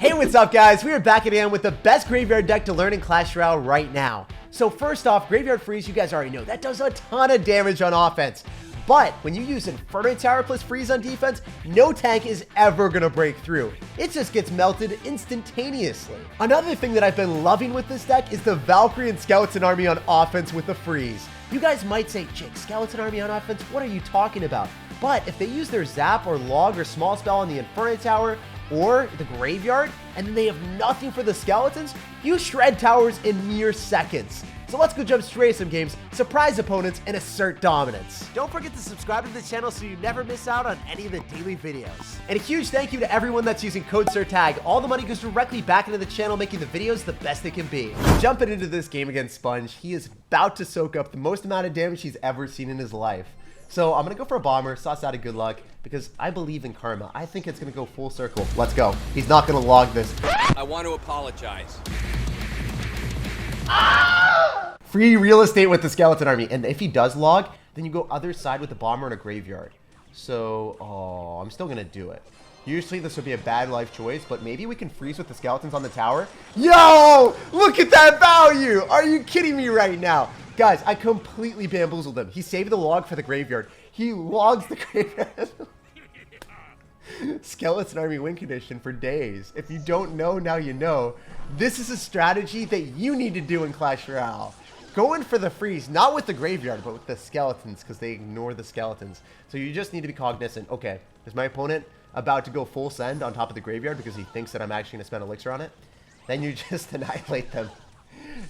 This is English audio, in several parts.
Hey, what's up guys? We are back again with the best graveyard deck to learn in Clash Royale right now. So first off, Graveyard Freeze, you guys already know, that does a ton of damage on offense. But when you use Inferno Tower plus Freeze on defense, no tank is ever gonna break through. It just gets melted instantaneously. Another thing that I've been loving with this deck is the Valkyrie and Skeleton Army on offense with the Freeze. You guys might say, Jake, Skeleton Army on offense, what are you talking about? But if they use their Zap or Log or Small Spell on the Inferno Tower, or the graveyard, and then they have nothing for the skeletons, you shred towers in mere seconds. So let's go jump straight to some games, surprise opponents, and assert dominance. Don't forget to subscribe to the channel so you never miss out on any of the daily videos. And a huge thank you to everyone that's using code SirTag. All the money goes directly back into the channel, making the videos the best they can be. Jumping into this game against Sponge, he is about to soak up the most amount of damage he's ever seen in his life. So I'm going to go for a bomber, sauce out of good luck, because I believe in karma. I think it's going to go full circle. Let's go. He's not going to log this. I want to apologize. Free real estate with the skeleton army. And if he does log, then you go other side with the bomber and a graveyard. So, I'm still going to do it. Usually this would be a bad life choice, but maybe we can freeze with the skeletons on the tower. Yo! Look at that value! Are you kidding me right now? Guys, I completely bamboozled him. He saved the log for the graveyard. He logs the graveyard. Skeleton Army win condition for days. If you don't know, now you know. This is a strategy that you need to do in Clash Royale. Go in for the freeze, not with the graveyard, but with the skeletons, because they ignore the skeletons. So you just need to be cognizant. Okay, is my opponent about to go full send on top of the graveyard because he thinks that I'm actually going to spend elixir on it? Then you just annihilate them.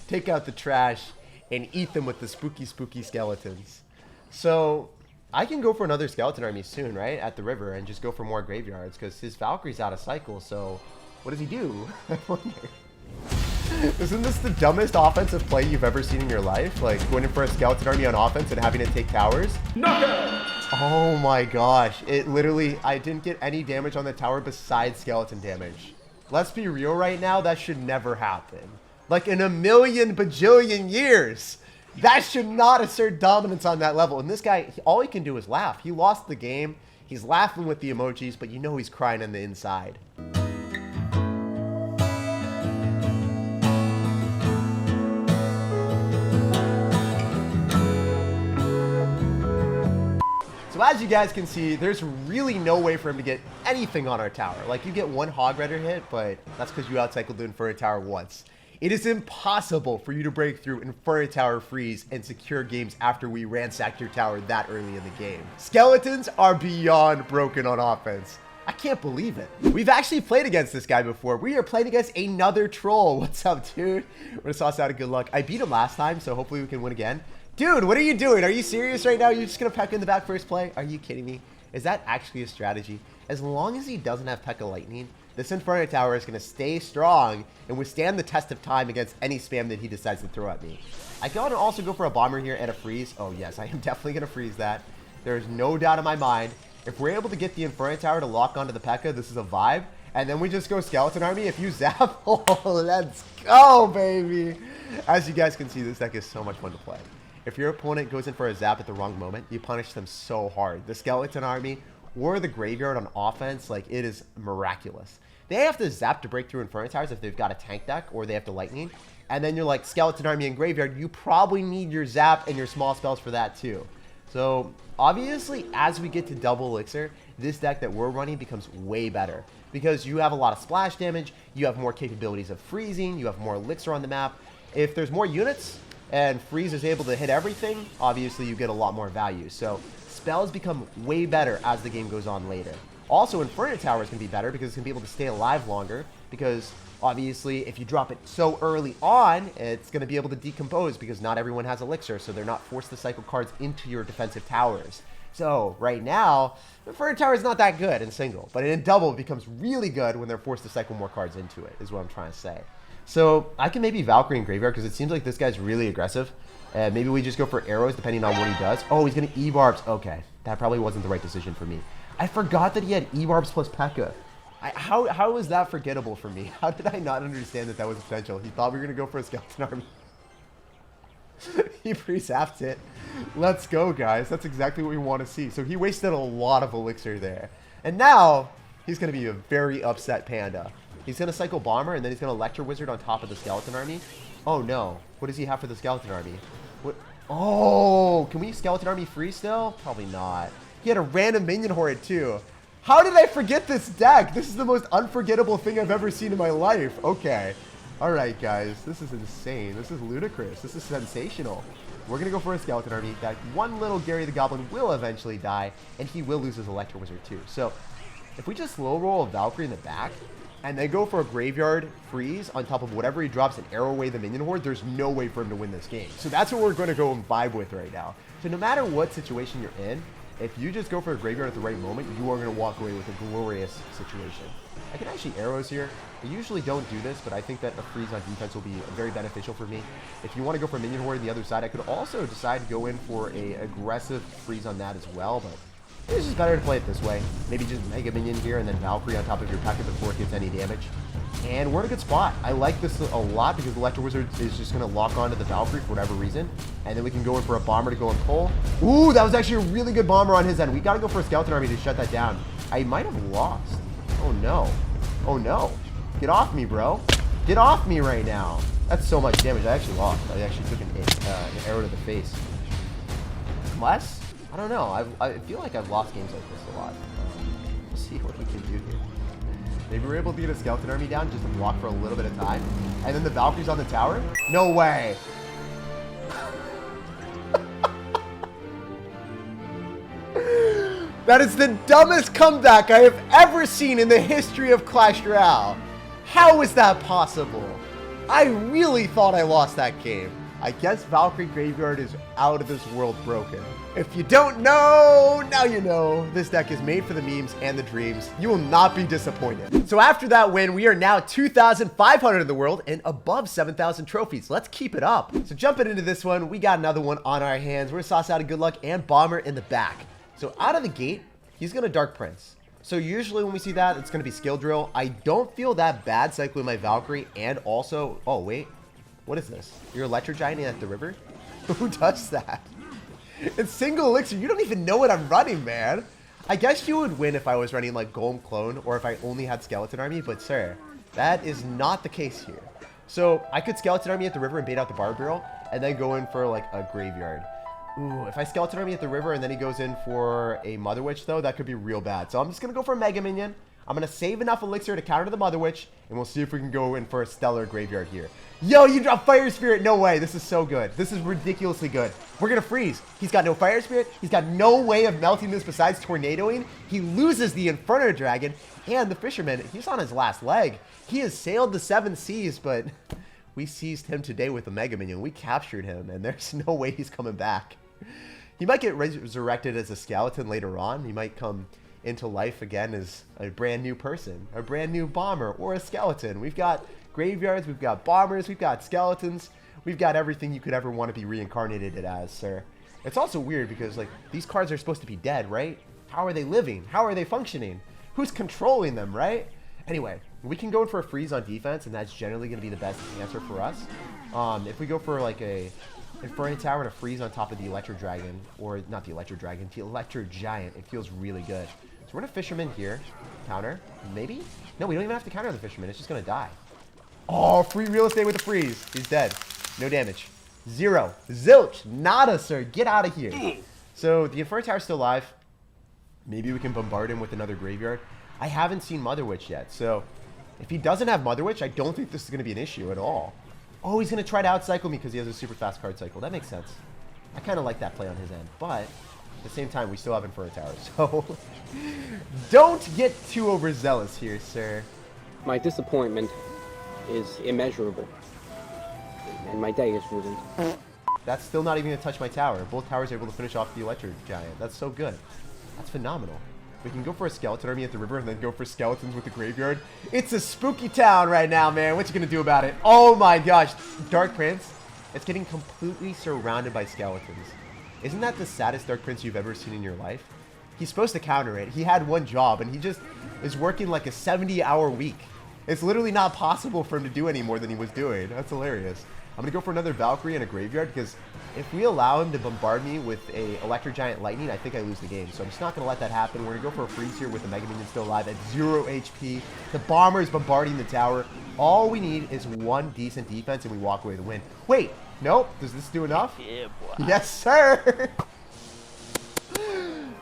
Take out the trash and eat them with the spooky skeletons. So I can go for another skeleton army soon, right? At the river, and just go for more graveyards because his Valkyrie's out of cycle. So what does he do? I wonder. Isn't this the dumbest offensive play you've ever seen in your life? Like going in for a skeleton army on offense and having it take towers? Knockout! Oh my gosh. It literally, I didn't get any damage on the tower besides skeleton damage. Let's be real right now, that should never happen. Like in a million bajillion years. That should not assert dominance on that level. And this guy, all he can do is laugh. He lost the game. He's laughing with the emojis, but you know he's crying on the inside. So as you guys can see, there's really no way for him to get anything on our tower. Like you get one Hog Rider hit, but that's because you outcycled the Inferno Tower once. It is impossible for you to break through Inferno Tower freeze and secure games after we ransacked your tower that early in the game. Skeletons are beyond broken on offense. I can't believe it. We've actually played against this guy before. We are playing against another troll. What's up, dude? We're gonna sauce out of good luck. I beat him last time, so hopefully we can win again. Dude, what are you doing? Are you serious right now? You're just gonna peck in the back first play? Are you kidding me? Is that actually a strategy? As long as he doesn't have P.E.K.K.A. Lightning, this Inferno Tower is going to stay strong and withstand the test of time against any spam that he decides to throw at me. I can also go for a bomber here and a freeze. Oh yes, I am definitely going to freeze that. There's no doubt in my mind. If we're able to get the Inferno Tower to lock onto the P.E.K.K.A., this is a vibe. And then we just go Skeleton Army. If you zap, oh, let's go, baby. As you guys can see, this deck is so much fun to play. If your opponent goes in for a zap at the wrong moment, you punish them so hard. The Skeleton Army or the graveyard on offense, like it is miraculous. They have to zap to break through Inferno Towers if they've got a tank deck or they have to lightning. And then you're like Skeleton Army and graveyard, you probably need your zap and your small spells for that too. So obviously as we get to double elixir, this deck that we're running becomes way better because you have a lot of splash damage, you have more capabilities of freezing, you have more elixir on the map. If there's more units and freeze is able to hit everything, obviously you get a lot more value. So spells become way better as the game goes on later. Also, Inferno Tower is going to be better because it's going to be able to stay alive longer because obviously if you drop it so early on, it's going to be able to decompose because not everyone has elixir, so they're not forced to cycle cards into your defensive towers. So right now, Inferno Tower is not that good in single, but in double it becomes really good when they're forced to cycle more cards into it, is what I'm trying to say. So I can maybe Valkyrie and graveyard because it seems like this guy's really aggressive. And maybe we just go for arrows depending on what he does. Oh, he's going to E-Barbs. Okay, that probably wasn't the right decision for me. I forgot that he had E-Barbs plus P.E.K.K.A. How was that forgettable for me? How did I not understand that that was potential? He thought we were going to go for a skeleton army. He pre-zapped it. Let's go, guys. That's exactly what we want to see. So he wasted a lot of elixir there. And now he's going to be a very upset panda. He's going to cycle Bomber, and then he's going to Electro Wizard on top of the Skeleton Army. Oh, no. What does he have for the Skeleton Army? What? Oh, can we Skeleton Army free still? Probably not. He had a random Minion Horde, too. How did I forget this deck? This is the most unforgettable thing I've ever seen in my life. Okay. All right, guys. This is insane. This is ludicrous. This is sensational. We're going to go for a Skeleton Army. That one little Gary the Goblin will eventually die, and he will lose his Electro Wizard, too. So, if we just slow roll a Valkyrie in the back, and then go for a Graveyard Freeze on top of whatever he drops and arrow away the Minion Horde, there's no way for him to win this game. So that's what we're going to go and vibe with right now. So no matter what situation you're in, if you just go for a Graveyard at the right moment, you are going to walk away with a glorious situation. I can actually arrows here. I usually don't do this, but I think that a freeze on defense will be very beneficial for me. If you want to go for a Minion Horde on the other side, I could also decide to go in for a aggressive freeze on that as well, but it's just better to play it this way. Maybe just Mega Minion here and then Valkyrie on top of your packet before it gets any damage. And we're in a good spot. I like this a lot because Electro Wizard is just going to lock onto the Valkyrie for whatever reason. And then we can go in for a Bomber to go and pull. Ooh, that was actually a really good Bomber on his end. We got to go for a Skeleton Army to shut that down. I might have lost. Oh, no. Oh, no. Get off me, bro. Get off me right now. That's so much damage. I actually lost. I actually took an arrow to the face. Less? I don't know. I feel like I've lost games like this a lot. We'll see what we can do here. Maybe we're able to get a Skeleton Army down just to block for a little bit of time. And then the Valkyrie's on the tower? No way. That is the dumbest comeback I have ever seen in the history of Clash Royale. How is that possible? I really thought I lost that game. I guess Valkyrie Graveyard is out of this world broken. If you don't know, now you know. This deck is made for the memes and the dreams. You will not be disappointed. So after that win, we are now 2,500 in the world and above 7,000 trophies. Let's keep it up. So jumping into this one, we got another one on our hands. We're gonna sauce out a good luck and Bomber in the back. So out of the gate, he's gonna Dark Prince. So usually when we see that, it's gonna be Skill Drill. I don't feel that bad cycling my Valkyrie and also, oh wait. What is this? You're Electro Giant at the river? Who does that? It's single elixir. You don't even know what I'm running, man. I guess you would win if I was running like Golem Clone or if I only had Skeleton Army, but sir, that is not the case here. So I could Skeleton Army at the river and bait out the Barb Barrel and then go in for like a Graveyard. Ooh, if I Skeleton Army at the river and then he goes in for a Mother Witch though, that could be real bad. So I'm just going to go for a Mega Minion. I'm going to save enough elixir to counter the Mother Witch, and we'll see if we can go in for a stellar Graveyard here. Yo, you drop Fire Spirit. No way. This is so good. This is ridiculously good. We're going to freeze. He's got no Fire Spirit. He's got no way of melting this besides tornadoing. He loses the Inferno Dragon, and the Fisherman, he's on his last leg. He has sailed the 7 seas, but we seized him today with a Mega Minion. We captured him, and there's no way he's coming back. He might get resurrected as a skeleton later on. He might come into life again as a brand new person, a brand new Bomber, or a skeleton. We've got Graveyards, we've got Bombers, we've got Skeletons, we've got everything you could ever want to be reincarnated as, sir. It's also weird because, like, these cards are supposed to be dead, right? How are they living? How are they functioning? Who's controlling them, right? Anyway, we can go in for a freeze on defense, and that's generally going to be the best answer for us. If we go for, like, a Inferno Tower and a freeze on top of the Electro Dragon, or not the Electro Dragon, the Electro Giant, it feels really good. So we're going to Fisherman here. Counter. Maybe? No, we don't even have to counter the Fisherman. It's just going to die. Oh, free real estate with a freeze. He's dead. No damage. 0. Zilch. Nada, sir. Get out of here. So the Inferno Tower's still alive. Maybe we can bombard him with another Graveyard. I haven't seen Mother Witch yet. So if he doesn't have Mother Witch, I don't think this is going to be an issue at all. Oh, he's going to try to outcycle me because he has a super fast card cycle. That makes sense. I kind of like that play on his end. But at the same time, we still have Inferno Tower. So don't get too overzealous here, sir. My disappointment is immeasurable. And my day is ruined. That's still not even going to touch my tower. Both towers are able to finish off the Electro Giant. That's so good. That's phenomenal. We can go for a Skeleton Army at the river and then go for Skeletons with the Graveyard. It's a spooky town right now, man. What you going to do about it? Oh my gosh. Dark Prince. It's getting completely surrounded by Skeletons. Isn't that the saddest Dark Prince you've ever seen in your life? He's supposed to counter it. He had one job, and he just is working like a 70-hour week. It's literally not possible for him to do any more than he was doing. That's hilarious. I'm going to go for another Valkyrie and a Graveyard because if we allow him to bombard me with a Electro Giant Lightning, I think I lose the game. So I'm just not going to let that happen. We're going to go for a freeze here with the Mega Minion still alive at 0 HP. The Bomber is bombarding the tower. All we need is one decent defense and we walk away with the win. Wait, nope. Does this do enough? Yeah, boy. Yes, sir.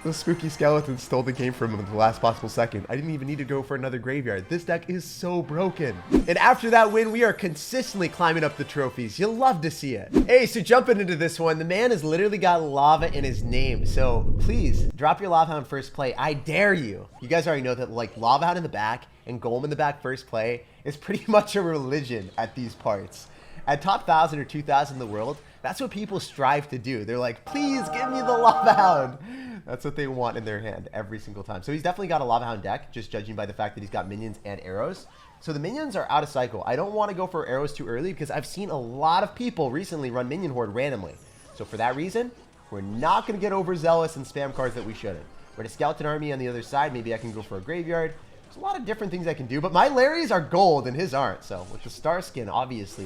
Those spooky skeletons stole the game from him at the last possible second. I didn't even need to go for another Graveyard. This deck is so broken. And after that win, we are consistently climbing up the trophies. You'll love to see it. Hey, so jumping into this one, the man has literally got lava in his name. So please drop your Lava Hound first play. I dare you. You guys already know that like Lava Hound in the back and Golem in the back first play is pretty much a religion at these parts. At top 1,000 or 2,000 in the world, that's what people strive to do. They're like, please give me the Lava Hound. That's what they want in their hand every single time. So he's definitely got a Lava Hound deck, just judging by the fact that he's got minions and arrows. So the minions are out of cycle. I don't want to go for arrows too early because I've seen a lot of people recently run Minion Horde randomly. So for that reason, we're not going to get overzealous and spam cards that we shouldn't. We're at a Skeleton Army on the other side. Maybe I can go for a Graveyard. There's a lot of different things I can do, but my Larrys are gold and his aren't. So with the Star Skin, obviously,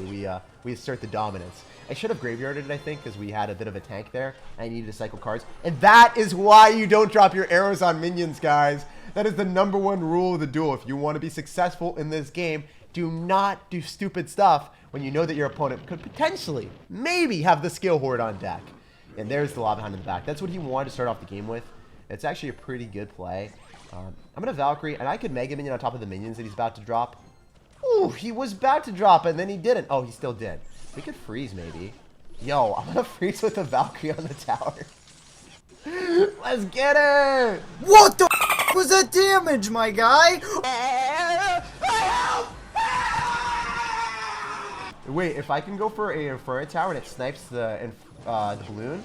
we assert the dominance. I should have Graveyarded it, I think, because we had a bit of a tank there, and I needed to cycle cards. And that is why you don't drop your arrows on minions, guys. That is the #1 rule of the duel. If you want to be successful in this game, do not do stupid stuff when you know that your opponent could potentially, maybe, have the Skill Horde on deck. And there's the Lava Hound in the back. That's what he wanted to start off the game with. It's actually a pretty good play. I'm going to Valkyrie, and I could Mega Minion on top of the minions that he's about to drop. Ooh, he was about to drop, and then he didn't. Oh, he still did. We could freeze, maybe. Yo, I'm going to freeze with a Valkyrie on the tower. Let's get it! What the f was that damage, my guy? Wait, if I can go for a Inferno Tower and it snipes the balloon?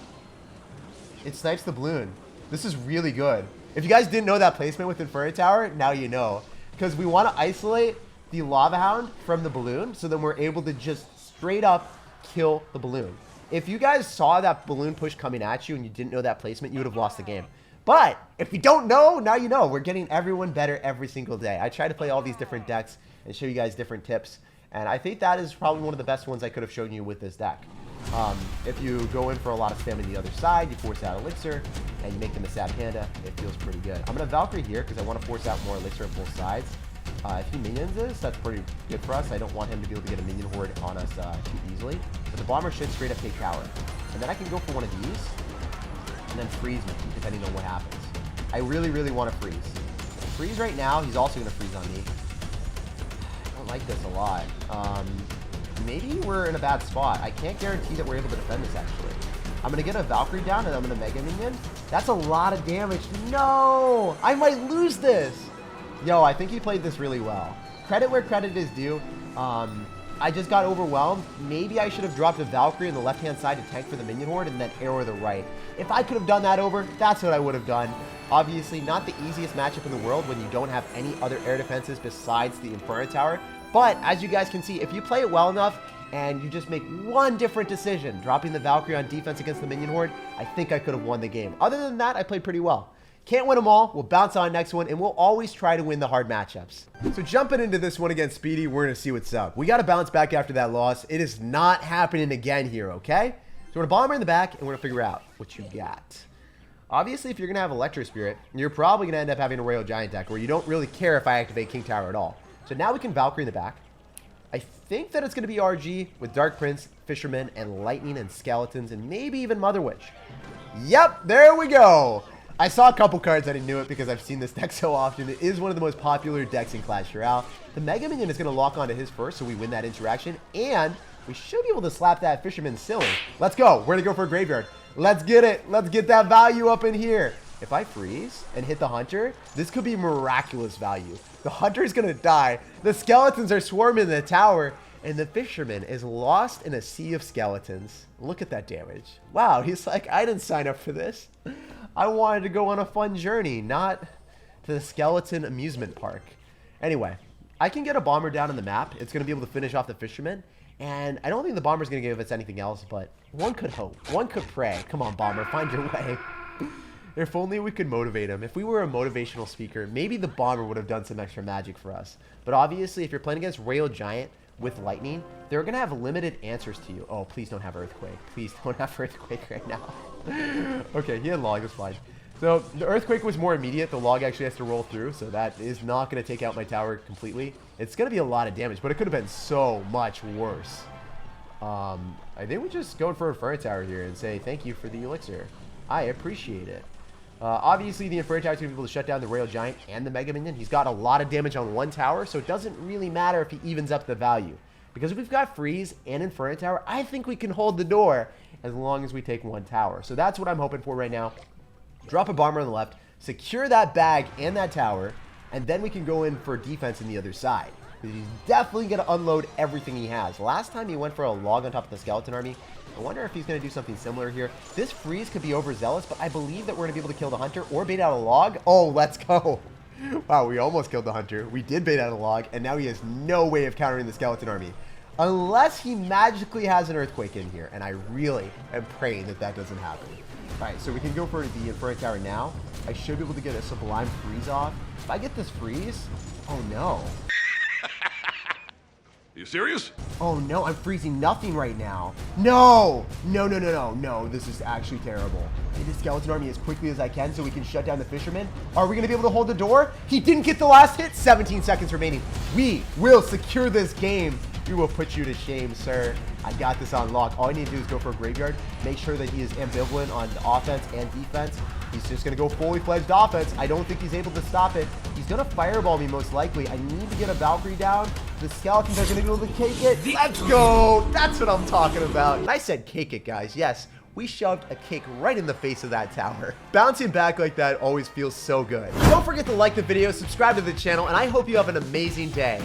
It snipes the balloon. This is really good. If you guys didn't know that placement with Inferno Tower, now you know. Because we want to isolate the Lava Hound from the balloon, so then we're able to just straight up kill the balloon. If you guys saw that balloon push coming at you and you didn't know that placement, you would have lost the game. But if you don't know, now you know. We're getting everyone better every single day. I try to play all these different decks and show you guys different tips. And I think that is probably one of the best ones I could have shown you with this deck. If you go in for a lot of spam on the other side, you force out Elixir, and you make them a Sad Panda, it feels pretty good. I'm going to Valkyrie here because I want to force out more Elixir on both sides. If he minions this, that's pretty good for us. I don't want him to be able to get a minion horde on us too easily. But the bomber should straight up take tower. And then I can go for one of these, and then freeze me, depending on what happens. I really, really want to freeze. Freeze right now, he's also going to freeze on me. I don't like this a lot. Maybe we're in a bad spot. I can't guarantee that we're able to defend this, actually. I'm going to get a Valkyrie down, and I'm going to Mega Minion. That's a lot of damage. No! I might lose this! Yo, I think he played this really well. Credit where credit is due. I just got overwhelmed. Maybe I should have dropped a Valkyrie on the left-hand side to tank for the minion horde and then arrow the right. If I could have done that over, that's what I would have done. Obviously, not the easiest matchup in the world when you don't have any other air defenses besides the Inferno Tower. But as you guys can see, if you play it well enough and you just make one different decision, dropping the Valkyrie on defense against the minion horde, I think I could have won the game. Other than that, I played pretty well. Can't win them all. We'll bounce on next one, and we'll always try to win the hard matchups. So jumping into this one against Speedy, we're going to see what's up. We got to bounce back after that loss. It is not happening again here, okay? So we're going to bomber in the back, and we're going to figure out what you got. Obviously, if you're going to have Electro Spirit, you're probably going to end up having a Royal Giant deck where you don't really care if I activate King Tower at all. So now we can Valkyrie in the back. I think that it's going to be RG with Dark Prince, Fisherman, and Lightning and Skeletons, and maybe even Mother Witch. Yep, there we go. I saw a couple cards, I didn't know it because I've seen this deck so often. It is one of the most popular decks in Clash Royale. The Mega Minion is going to lock onto his first, so we win that interaction. And we should be able to slap that Fisherman silly. Let's go. We're going to go for a Graveyard. Let's get it. Let's get that value up in here. If I freeze and hit the Hunter, this could be miraculous value. The Hunter is going to die. The Skeletons are swarming in the tower. And the Fisherman is lost in a sea of skeletons. Look at that damage. Wow, he's like, I didn't sign up for this. I wanted to go on a fun journey, not to the skeleton amusement park. Anyway, I can get a bomber down on the map. It's going to be able to finish off the Fisherman. And I don't think the bomber's going to give us anything else, but one could hope. One could pray. Come on, bomber, find your way. If only we could motivate him. If we were a motivational speaker, maybe the bomber would have done some extra magic for us. But obviously, if you're playing against Royale Giant with lightning, they're going to have limited answers to you. Oh, please don't have earthquake. Please don't have earthquake right now. Okay, he had log. That's fine. So the earthquake was more immediate. The log actually has to roll through, so that is not going to take out my tower completely. It's going to be a lot of damage, but it could have been so much worse. I think we just go for Inferno Tower here and say thank you for the elixir. I appreciate it. Obviously, the Inferno Tower is going to be able to shut down the Royale Giant and the Mega Minion. He's got a lot of damage on one tower, so it doesn't really matter if he evens up the value. Because if we've got Freeze and Inferno Tower, I think we can hold the door as long as we take one tower. So that's what I'm hoping for right now. Drop a bomber on the left, secure that bag and that tower, and then we can go in for defense on the other side. He's definitely going to unload everything he has. Last time he went for a log on top of the skeleton army. I wonder if he's going to do something similar here. This freeze could be overzealous, but I believe that we're going to be able to kill the hunter or bait out a log. Oh, let's go. Wow, we almost killed the hunter. We did bait out a log, and now he has no way of countering the skeleton army. Unless he magically has an earthquake in here, and I really am praying that that doesn't happen. All right, so we can go for the Inferno Tower now. I should be able to get a sublime freeze off. If I get this freeze, oh no. Are you serious? Oh no, I'm freezing nothing right now. No, no, no, no, no, no. This is actually terrible. I need the skeleton army as quickly as I can so we can shut down the fisherman. Are we gonna be able to hold the door? He didn't get the last hit. 17 seconds remaining. We will secure this game. We will put you to shame, sir. I got this on lock. All I need to do is go for a graveyard. Make sure that he is ambivalent on offense and defense. He's just going to go fully fledged offense. I don't think he's able to stop it. He's going to fireball me most likely. I need to get a Valkyrie down. The skeletons are going to be able to cake it. Let's go. That's what I'm talking about. And I said cake it, guys. Yes, we shoved a cake right in the face of that tower. Bouncing back like that always feels so good. Don't forget to like the video, subscribe to the channel, and I hope you have an amazing day.